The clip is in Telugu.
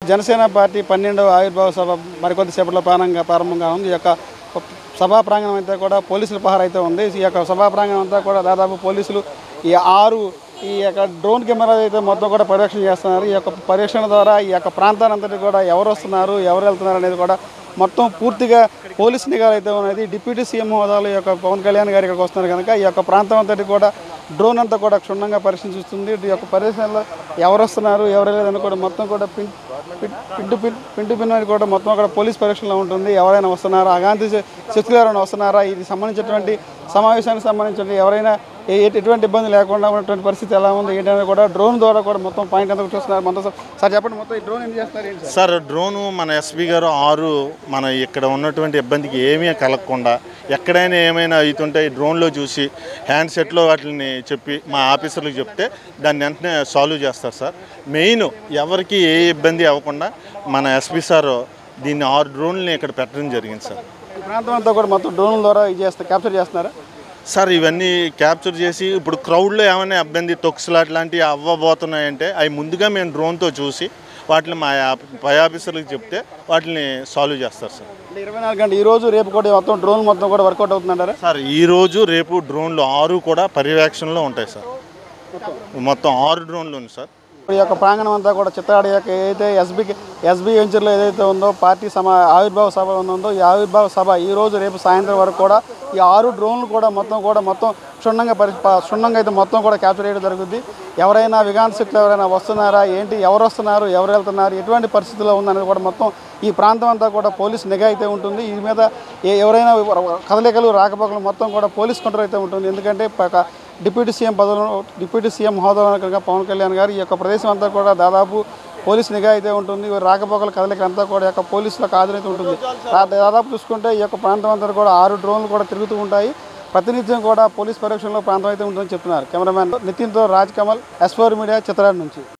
జనసేన పార్టీ 12వ ఆవిర్భావ సభ మరికొద్ది సేపట్లో ప్రారంభంగా ఉంది. ఈ యొక్క సభా ప్రాంగణం అంతా కూడా పోలీసుల పహార అయితే ఉంది. ఈ యొక్క సభా ప్రాంగణం అంతా కూడా దాదాపు పోలీసులు ఈ యొక్క డ్రోన్ కెమెరా అయితే మొత్తం కూడా పర్యవేక్షణ చేస్తున్నారు. ఈ యొక్క పర్యవేక్షణ ద్వారా ఈ యొక్క ప్రాంతానంతటి కూడా ఎవరు వస్తున్నారు, ఎవరు వెళ్తున్నారు అనేది కూడా మొత్తం పూర్తిగా పోలీస్ నిఘాలు అయితే ఉన్నది. డిప్యూటీ సీఎం హోదాలో ఈ యొక్క పవన్ కళ్యాణ్ గారు ఇక్కడికి వస్తున్నారు కనుక ఈ యొక్క ప్రాంతం అంతటి కూడా డ్రోన్ అంతా కూడా క్షుణ్ణంగా పరిశీలిస్తుంది. ఈ యొక్క పరిశీలనలో ఎవరు వస్తున్నారు, ఎవరు లేదని కూడా మొత్తం కూడా పిండి పిన్నది కూడా మొత్తం కూడా పోలీస్ పరీక్షలో ఉంటుంది. ఎవరైనా వస్తున్నారా, అగాంతి శక్తులు ఎవరైనా వస్తున్నారా, ఇది సంబంధించినటువంటి సమావేశానికి సంబంధించిన ఎవరైనా ఎటువంటి ఇబ్బంది లేకుండా ఉన్నటువంటి పరిస్థితి ఎలా ఉంది ఏంటనేది కూడా డ్రోన్ ద్వారా కూడా మొత్తం పాయింట్ అంతా చూస్తున్నారు. మొత్తం సార్ చెప్పండి, మొత్తం ఈ డ్రోన్ ఏం చేస్తున్నారు సార్? డ్రోను మన ఎస్పీ గారు 6 మన ఇక్కడ ఉన్నటువంటి ఇబ్బందికి ఏమీ కలగకుండా ఎక్కడైనా ఏమైనా అవుతుంటే ఈ డ్రోన్లో చూసి హ్యాండ్సెట్లో వాటిని చెప్పి మా ఆఫీసర్లకు చెప్తే దాన్ని వెంటనే సాల్వ్ చేస్తారు సార్. మెయిన్ ఎవరికి ఏ ఇబ్బంది అవ్వకుండా మన ఎస్పీ సార్ దీన్ని 6 డ్రోన్లని ఇక్కడ పెట్టడం జరిగింది సార్. ఈ ప్రాంతం అంతా కూడా మొత్తం డ్రోన్ల ద్వారా క్యాప్చర్ చేస్తున్నారా సార్? ఇవన్నీ క్యాప్చర్ చేసి ఇప్పుడు క్రౌడ్లో ఏమైనా ఇబ్బంది తొక్సులు అట్లాంటివి అవ్వబోతున్నాయంటే అవి ముందుగా మేము డ్రోన్తో చూసి వాటిని మా పై ఆఫీసర్లకు చెప్తే వాటిని సాల్వ్ చేస్తారు సార్. 24 గంటలు ఈరోజు రేపు కూడా మొత్తం డ్రోన్ మొత్తం కూడా వర్కౌట్ అవుతుందంటారా సార్? ఈరోజు రేపు డ్రోన్లు 6 కూడా పర్యవేక్షణలో ఉంటాయి సార్. మొత్తం 6 డ్రోన్లు ఉంది సార్. ఈ యొక్క ప్రాంగణం అంతా కూడా చిత్రాడి యొక్క ఏదైతే ఎస్బీ వెంచర్లో ఏదైతే ఉందో పార్టీ ఆవిర్భావ సభ ఉందో ఈ ఆవిర్భావ సభ ఈరోజు రేపు సాయంత్రం వరకు కూడా ఈ 6 డ్రోన్లు కూడా మొత్తం క్షుణ్ణంగా అయితే మొత్తం కూడా క్యాప్చర్ చేయడం జరుగుతుంది. ఎవరైనా విగాంశక్తులు ఎవరైనా వస్తున్నారా, ఏంటి, ఎవరు వస్తున్నారు, ఎవరు వెళ్తున్నారు, ఎటువంటి పరిస్థితుల్లో ఉందనేది కూడా మొత్తం ఈ ప్రాంతం అంతా కూడా పోలీస్ నిఘా అయితే ఉంటుంది. ఈ మీద ఎవరైనా కదలికలు రాకపోకలు మొత్తం కూడా పోలీస్ కంట్రోల్ అయితే ఉంటుంది. ఎందుకంటే డిప్యూటీ సీఎం హోదాలో కనుక పవన్ కళ్యాణ్ గారు ఈ యొక్క ప్రదేశం అంతా కూడా దాదాపు పోలీస్ నిఘా అయితే ఉంటుంది. రాకపోకల కదలికలు అంతా కూడా యొక్క పోలీసులకు ఆధీనత ఉంటుంది. దాదాపు చూసుకుంటే ఈ యొక్క ప్రాంతం అంతా కూడా 6 డ్రోన్లు కూడా తిరుగుతూ ఉంటాయి. ప్రతినిత్యం కూడా పోలీస్ పరీక్షలో ప్రాంతం అయితే ఉంటుందని చెప్తున్నారు. కెమెరామ్యాన్ నితిన్తో రాజ్ కమల్, S4 మీడియా, చిత్రాడి నుంచి.